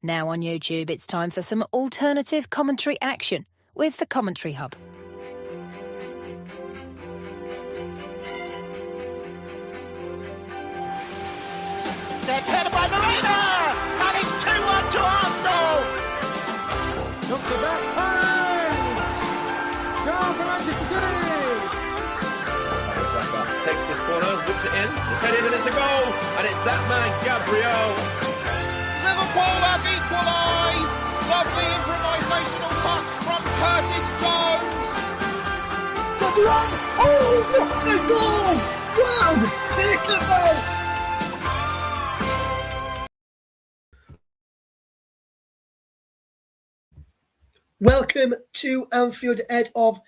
Now on YouTube, it's time for some alternative commentary action with the Commentary Hub. There's headed by Marina, and it's 2-1 to Arsenal. Look at that point! Goal for Manchester City! Takes this corner, whips it in, it's headed and it's a goal, and it's that man, Gabriel. Liverpool have equalised. Lovely improvisational touch from Curtis Jones. Oh, what a goal! Wow, take it out! Welcome to Anfield ahead of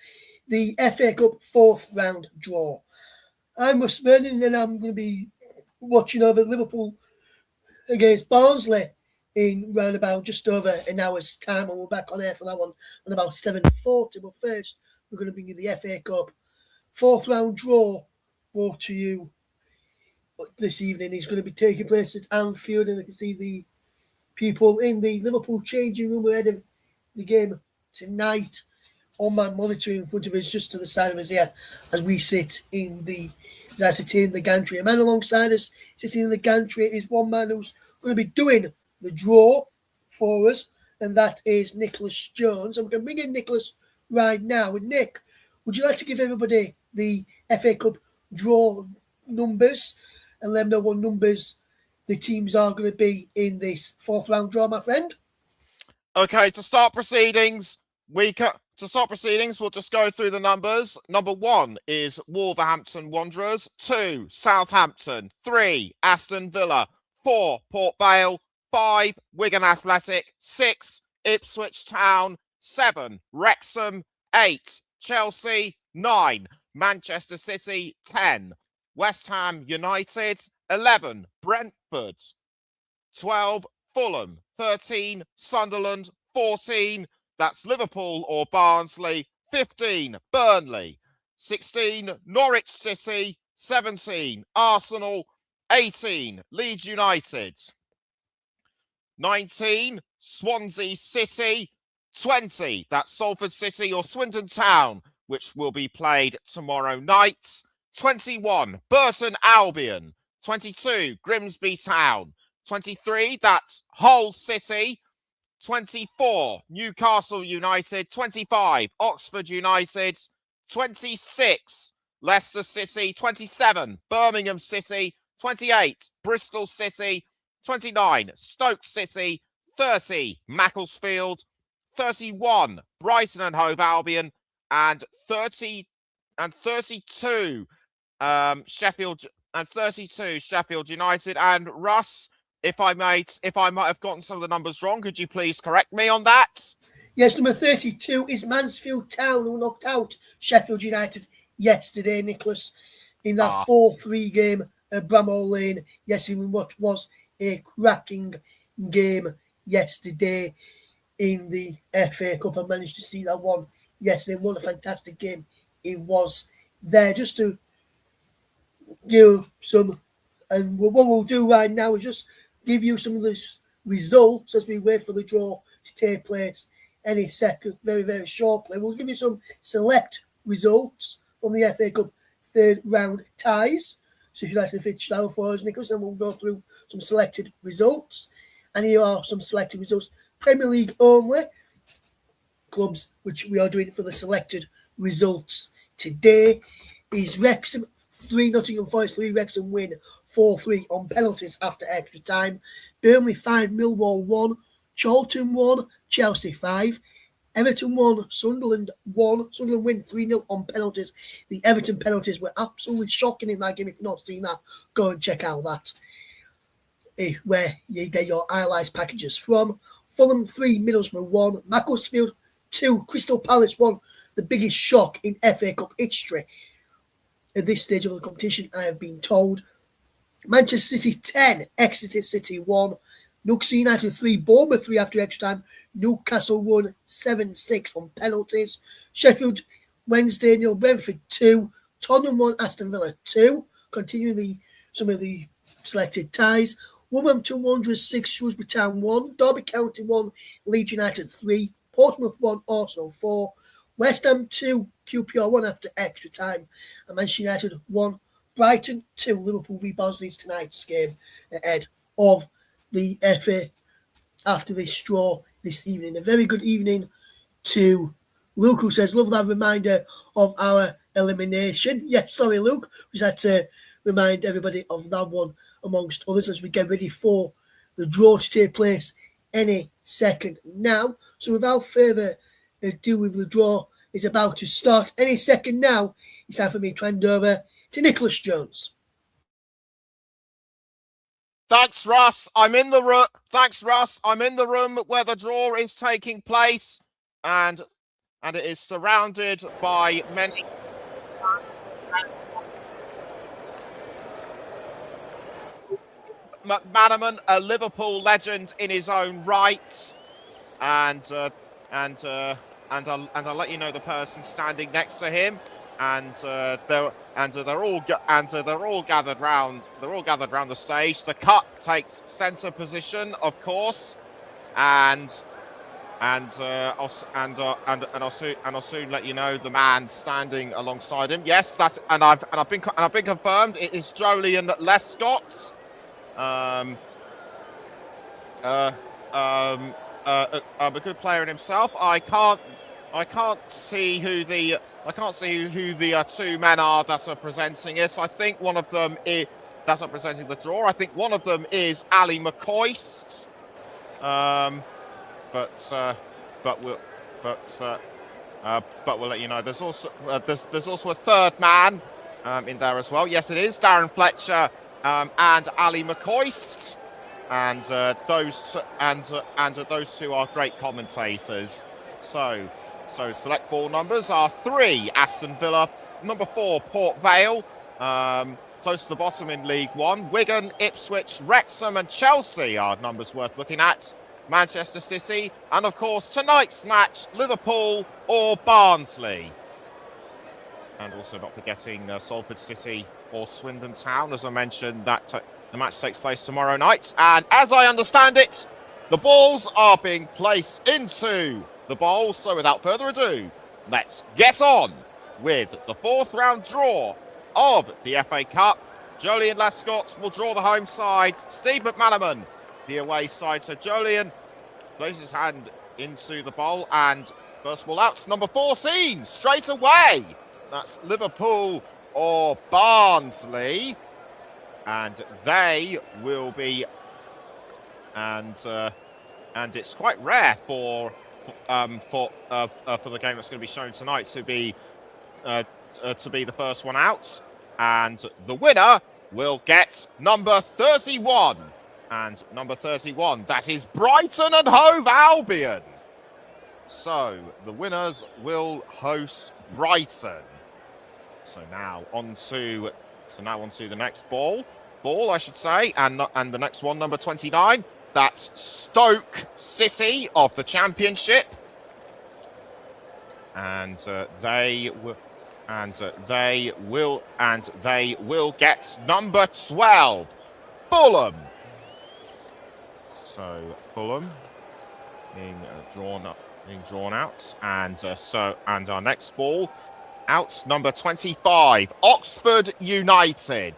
the FA Cup fourth round draw. I'm Russ Vernon and I'm going to be watching over Liverpool against Barnsley in round about just over an hour's time, and we're back on air for that one at about 7:40. But first, we're going to bring you the FA Cup fourth round draw brought to you this evening. It's going to be taking place at Anfield, and you can see the people in the Liverpool changing room ahead of the game tonight. On my monitor in front of us, just to the side of us here, as we sit in the gantry. A man alongside us sitting in the gantry is one man who's going to be doing the draw for us, and that is Nicholas Jones. I'm going to bring in Nicholas right now. And Nick, would you like to give everybody the FA Cup draw numbers and let them know what numbers the teams are going to be in this fourth round draw, my friend? Okay, to start proceedings, we'll just go through the numbers. Number 1 is Wolverhampton Wanderers, 2 Southampton, 3 Aston Villa, 4 Port Vale, 5 Wigan Athletic, 6 Ipswich Town, 7 Wrexham, 8 Chelsea, 9 Manchester City, 10 West Ham United, 11 Brentford, 12 Fulham, 13 Sunderland, 14 that's Liverpool or Barnsley, 15 Burnley, 16 Norwich City, 17 Arsenal, 18 Leeds United, 19 Swansea City, 20 that's Salford City or Swindon Town, which will be played tomorrow night, 21 Burton Albion, 22 Grimsby Town, 23 that's Hull City, 24 Newcastle United, 25 Oxford United, 26 Leicester City, 27 Birmingham City, 28 Bristol City, 29 Stoke City, 30 Macclesfield, 31 Brighton and Hove Albion, and 32 Sheffield United. And Russ, if I might have gotten some of the numbers wrong, could you please correct me on that? Yes, number 32 is Mansfield Town, who knocked out Sheffield United yesterday, Nicholas, in that 4-3 game at Bramall Lane. Yes, in what was a cracking game yesterday in the FA Cup. I managed to see that one yesterday. What a fantastic game it was there. Just to give some, and what we'll do right now is just give you some of the results as we wait for the draw to take place any second, very, very shortly. We'll give you some select results from the FA Cup third round ties. So if you'd like to finish that for us, Nicholas, then we'll go through some selected results. And here are some selected results. Premier League only clubs, which we are doing for the selected results today, is Wrexham 3, Nottingham Forest 3, Wrexham win 4-3 on penalties after extra time. Burnley 5, Millwall 1, Charlton 1, Chelsea 5, Everton 1, Sunderland 1. Sunderland win 3-0 on penalties. The Everton penalties were absolutely shocking in that game. If you've not seen that, go and check out that, where you get your highlights packages from. Fulham 3, Middlesbrough 1, Macclesfield 2, Crystal Palace 1. The biggest shock in FA Cup history at this stage of the competition, I have been told. Manchester City 10, Exeter City 1, Newcastle United 3, Bournemouth 3 after extra time, Newcastle 1, 7-6 on penalties. Sheffield Wednesday 0, Brentford 2, Tottenham 1, Aston Villa 2. Continuing some of the selected ties. Wolverhampton Wanderers 6, Shrewsbury Town 1, Derby County 1, Leeds United 3, Portsmouth 1, Arsenal 4, West Ham 2, QPR 1 after extra time, and Manchester United 1, Brighton 2, Liverpool v Barnsley tonight's game ahead of the FA after this draw this evening. A very good evening to Luke, who says, love that reminder of our elimination. Yes, sorry, Luke. We just had to remind everybody of that one amongst others as we get ready for the draw to take place any second now. So without further ado, with the draw is about to start any second now, it's time for me to hand over to Nicholas Jones. Thanks, Russ. I'm in the room. Thanks, Russ. I'm in the room where the draw is taking place, and it is surrounded by many. McManaman, a Liverpool legend in his own right, and I'll let you know the person standing next to him, and they're all gathered round. They're all gathered round the stage. The cup takes centre position, of course, and I'll soon let you know the man standing alongside him. Yes, that's and I've been confirmed. It is Julian Lescott. A good player in himself. I can't see who the two men are that are presenting it. I think one of them is that's not presenting the draw. I think one of them is Ali McCoist. But we'll let you know. There's also a third man in there as well. Yes, it is Darren Fletcher and Ali McCoist, and those two are great commentators. So select ball numbers are 3 Aston Villa, number 4 Port Vale, close to the bottom in League One. Wigan, Ipswich, Wrexham and Chelsea are numbers worth looking at. Manchester City, and of course tonight's match, Liverpool or Barnsley. And also not forgetting Salford City or Swindon Town. As I mentioned, that the match takes place tomorrow night. And as I understand it, the balls are being placed into the bowl. So without further ado, let's get on with the 4th round draw of the FA Cup. Julian Lescott will draw the home side. Steve McManaman the away side. So Julian places his hand into the bowl, and first ball out, number 14, straight away. That's Liverpool or Barnsley, and they will be, and it's quite rare for the game that's going to be shown tonight to be the first one out, and the winner will get number 31. And number 31, that is Brighton and Hove Albion. So the winners will host Brighton. So now on to the next ball, I should say, and the next one, number 29, that's Stoke City of the Championship, and they will get number 12, Fulham. So Fulham being drawn out, and our next ball out, number 25, Oxford United.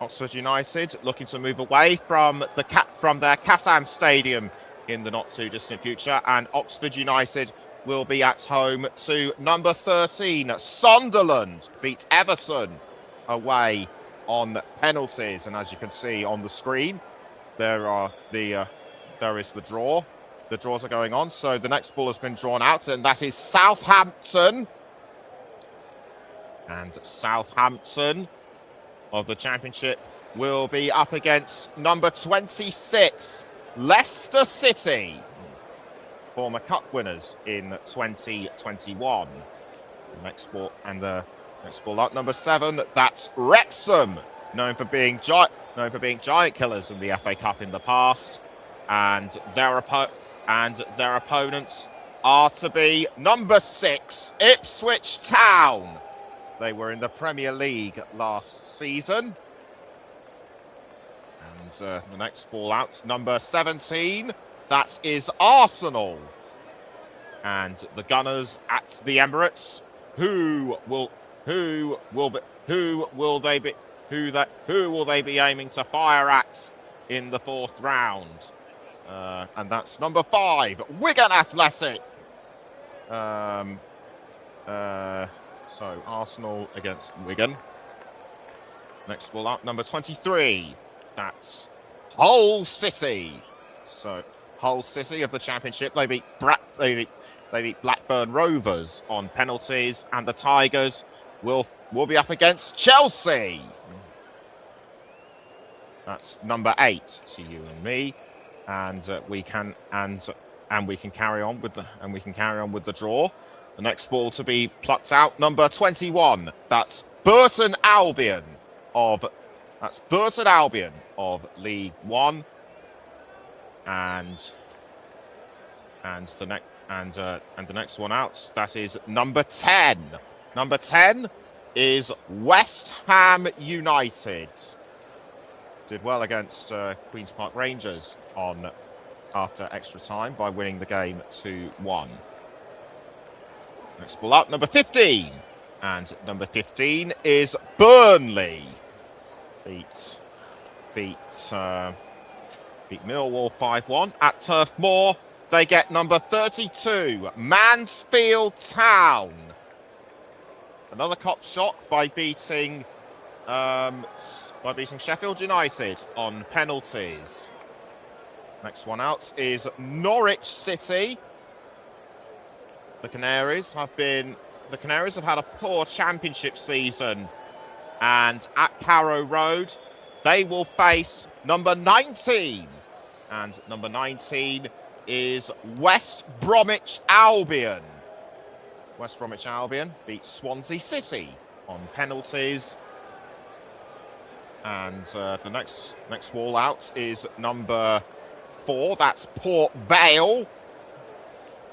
Oxford United looking to move away from their Kassam Stadium in the not too distant future, and Oxford United will be at home to number 13, Sunderland. Beat Everton away on penalties, and as you can see on the screen, there is the draw. The draws are going on. So the next ball has been drawn out, and that is Southampton. And Southampton of the Championship will be up against number 26, Leicester City, former cup winners in 2021. The next ball up, number 7, that's Wrexham, known for being giant killers in the FA Cup in the past, and their opponents are to be number 6, Ipswich Town. They were in the Premier League last season, And the next ball out, number 17, that is Arsenal. And the Gunners at the Emirates. Who will they be aiming to fire at in the fourth round? And that's number 5, Wigan Athletic. So Arsenal against Wigan. Next ball up, number 23. That's Hull City. So Hull City of the Championship. They beat Blackburn Rovers on penalties, and the Tigers will be up against Chelsea. That's number 8 to you and me, and we can carry on with the draw. The next ball to be plucked out, number 21. That's Burton Albion of League One, and the next one out, that is number 10. Number 10 is West Ham United. Did well against Queen's Park Rangers after extra time by winning the game 2-1. Next ball up, number 15. And number 15 is Burnley. Beat Millwall 5-1 at Turf Moor. They get number 32, Mansfield Town. Another cop shot by beating Sheffield United on penalties. Next one out is Norwich City. The Canaries have had a poor championship season, and at Carrow Road they will face number 19, and number 19 is West Bromwich Albion. West Bromwich Albion beat Swansea City on penalties. And the next wall out is number 4. That's Port Vale.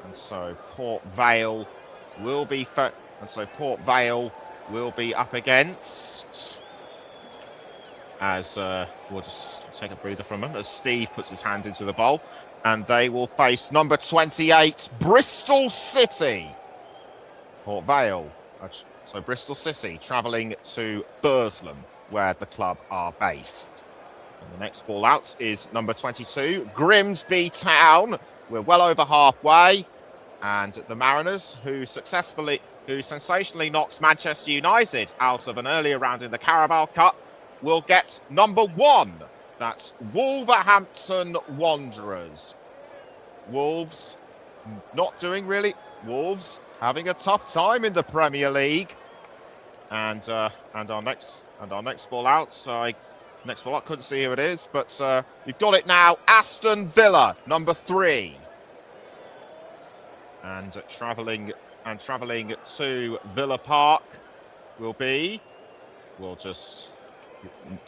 And so Port Vale will be up against, as we'll just take a breather from him as Steve puts his hand into the bowl, and they will face number 28, Bristol City. Port Vale, so Bristol City travelling to Burslem, where the club are based. And the next ball out is number 22, Grimsby Town. We're well over halfway, and the Mariners, who sensationally knocked Manchester United out of an earlier round in the Carabao Cup, will get number 1. That's Wolverhampton Wanderers. Wolves not doing really. Wolves having a tough time in the Premier League. And our next ball out. Next ball out, couldn't see who it is, but you've got it now. Aston Villa, number 3. And travelling to Villa Park will be. We'll just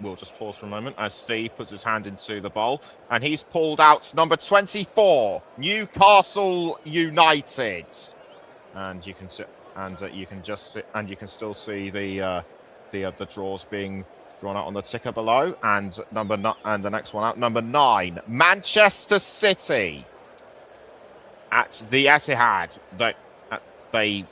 pause for a moment as Steve puts his hand into the bowl, and he's pulled out number 24, Newcastle United. And you can still see the draws being drawn out on the ticker below. And the next one out, number 9, Manchester City at the Etihad. They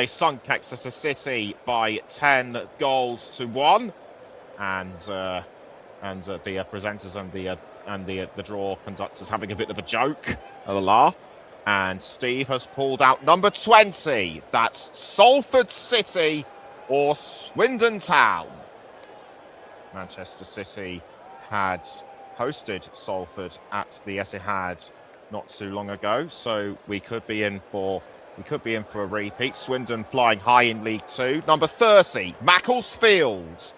sunk Exeter City by 10-1, and the presenters and the draw conductors having a bit of a joke, a laugh. And Steve has pulled out number 20. That's Salford City or Swindon Town. Manchester City had hosted Salford at the Etihad not too long ago, so we could be in for a repeat. Swindon flying high in League 2. Number 30, Macclesfield.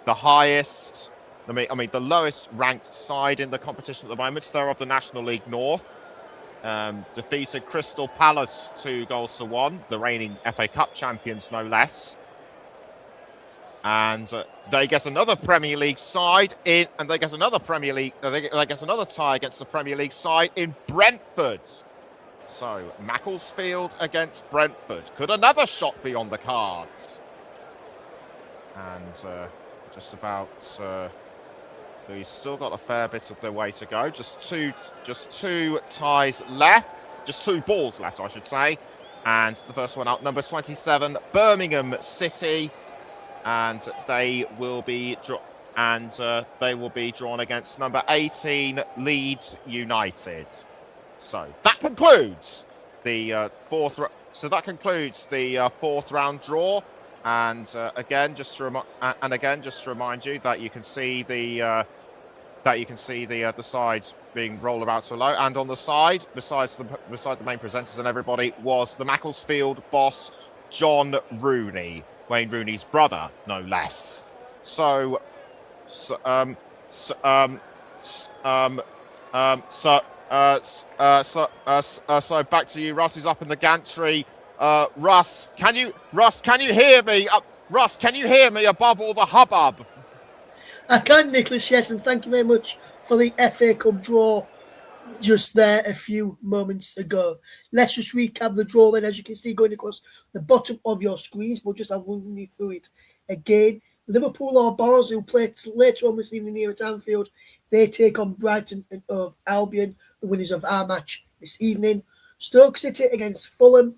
The lowest ranked side in the competition at the moment. They're of the National League North. Defeated Crystal Palace 2-1, the reigning FA Cup champions, no less. And they get another Premier League side in, and they get another they get another tie against the Premier League side in Brentford. So Macclesfield against Brentford. Could another shot be on the cards? And just about. He's still got a fair bit of their way to go. Just two ties left. Just 2 balls left, I should say. And the first one out, number 27, Birmingham City, and they will be drawn against number 18, Leeds United. So that concludes the fourth round draw. And again, just to remind you that you can see the sides being rolled about to low, and on the side, beside the main presenters and everybody, was the Macclesfield boss, John Rooney, Wayne Rooney's brother, no less. So back to you, Russ, who's up in the gantry. Russ, can you hear me? Russ, can you hear me above all the hubbub? I can, Nicholas, yes, and thank you very much for the FA Cup draw just there a few moments ago. Let's just recap the draw then, as you can see going across the bottom of your screens. We'll just have run you through it again. Liverpool or Barnsley, who play later on this evening here at Anfield, they take on Brighton and Hove Albion, the winners of our match this evening. Stoke City against Fulham,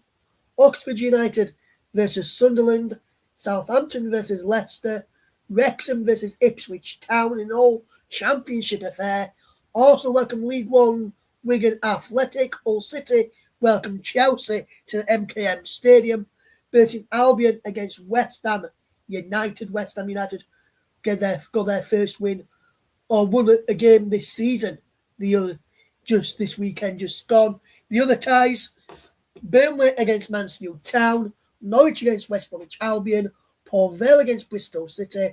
Oxford United versus Sunderland, Southampton versus Leicester, Wrexham versus Ipswich Town in all championship affair. Arsenal welcome League One Wigan Athletic. Hull City welcome Chelsea to the MKM Stadium. Burton Albion against West Ham United. West Ham United got their first win or won a game this season. The other just this weekend, just gone. The other ties: Burnley against Mansfield Town, Norwich against West Bromwich Albion, Port Vale against Bristol City,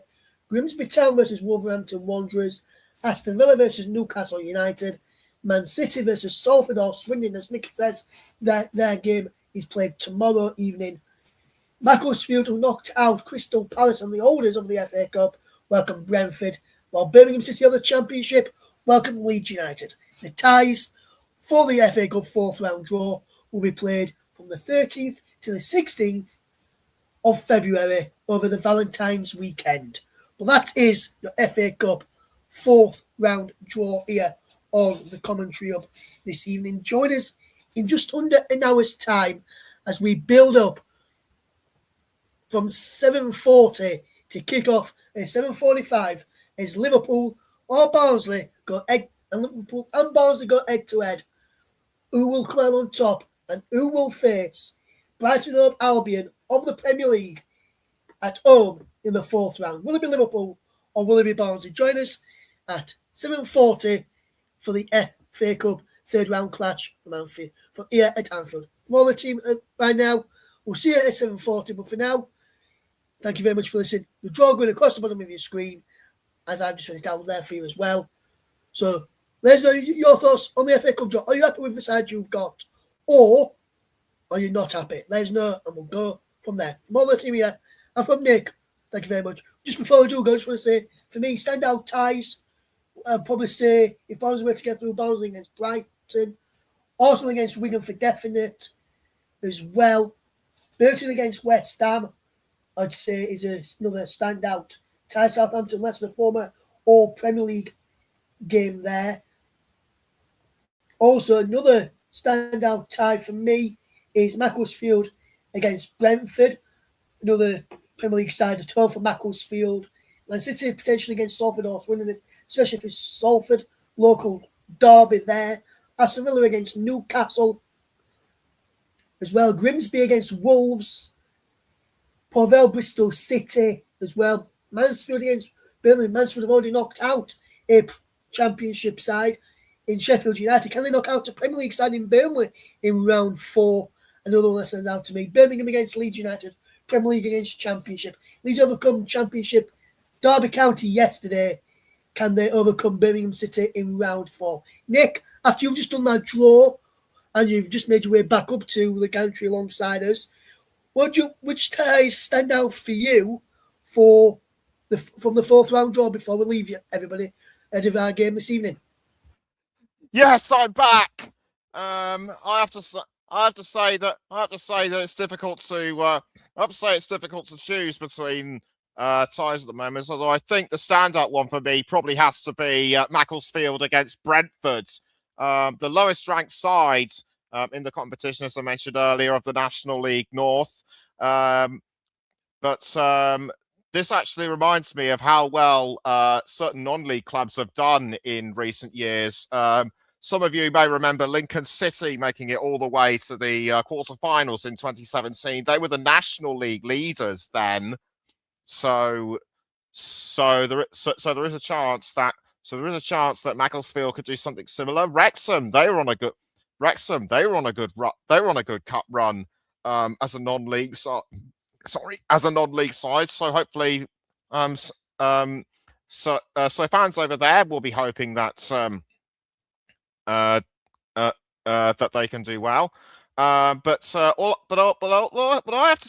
Grimsby Town versus Wolverhampton Wanderers, Aston Villa versus Newcastle United, Man City versus Salford or Swindon, as Nick says, their game is played tomorrow evening. Macclesfield, who knocked out Crystal Palace and the holders of the FA Cup, welcome Brentford, while Birmingham City of the Championship welcome Leeds United. The ties for the FA Cup fourth round draw will be played from the 13th to the 16th of February over the Valentine's weekend. Well, that is your FA Cup fourth round draw here on the commentary of this evening. Join us in just under an hour's time as we build up from 7:40 to kick off at 7:45 as Liverpool or Barnsley go head to head. Who will come out on top and who will face Brighton Hove Albion of the Premier League at home in the fourth round? Will it be Liverpool or will it be Barnsley? Join us at 7:40 for the FA Cup third round clash from here at Anfield. From all the team right now, we'll see you at 7:40. But for now, thank you very much for listening. The draw going across the bottom of your screen, as I've just finished out there for you as well. So let us know your thoughts on the FA Cup draw. Are you happy with the side you've got, or are you not happy? Let us know and we'll go from there. From all the team here and from Nick, thank you very much. Just before we do go, I just want to say, for me, standout ties, I'd probably say if Barnsley were to get through, Barnsley against Brighton, Arsenal against Wigan for definite as well. Burton against West Ham, I'd say is another standout tie. Southampton, Leicester, former All Premier League game there. Also, another standout tie for me is Macclesfield against Brentford. Another Premier League side at home for Macclesfield. Man City potentially against Salford or Swindon, especially if it's Salford, local derby there. Aston Villa against Newcastle as well. Grimsby against Wolves. Port Vale, Bristol City as well. Mansfield against Burnley. Mansfield have already knocked out a Championship side in Sheffield United. Can they knock out a Premier League side in Burnley in round 4? Another one that stands out to me. Birmingham against Leeds United. Premier League against Championship. Leeds overcome Championship Derby County yesterday. Can they overcome Birmingham City in round 4? Nick, after you've just done that draw and you've just made your way back up to the country alongside us, which ties stand out for you from the fourth round draw before we leave you, everybody, ahead of our game this evening? Yes, I'm back. I have to say that it's difficult to choose between ties at the moment. Although I think the standout one for me probably has to be Macclesfield against Brentford, the lowest ranked side in the competition, as I mentioned earlier, of the National League North. But this actually reminds me of how well certain non-league clubs have done in recent years. Some of you may remember Lincoln City making it all the way to the quarterfinals in 2017. They were the National League leaders then. So there is a chance that Macclesfield could do something similar. Wrexham, they were on a good cup run as a non-league side. As a non-league side. So hopefully, so fans over there will be hoping that that they can do well. But I have to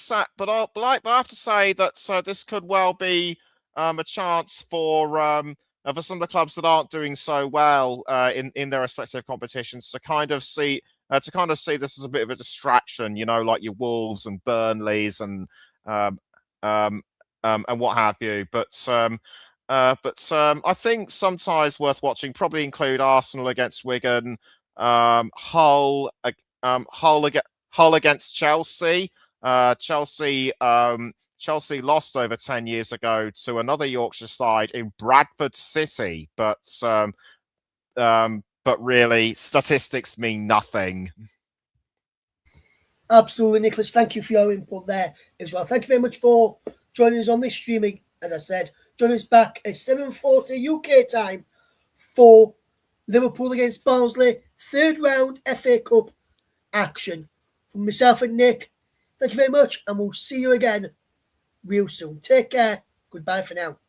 say that this could well be a chance for some of the clubs that aren't doing so well in their respective competitions to kind of see this as a bit of a distraction, like your Wolves and Burnleys and what have you. But I think some ties worth watching probably include Arsenal against Wigan, Hull against Chelsea. Chelsea lost over 10 years ago to another Yorkshire side in Bradford City, but really statistics mean nothing. Absolutely, Nicholas. Thank you for your input there as well. Thank you very much for joining us on this streaming. As I said, join us back at 7:40 UK time for Liverpool against Barnsley, third round FA Cup action. From myself and Nick, thank you very much, and we'll see you again real soon. Take care. Goodbye for now.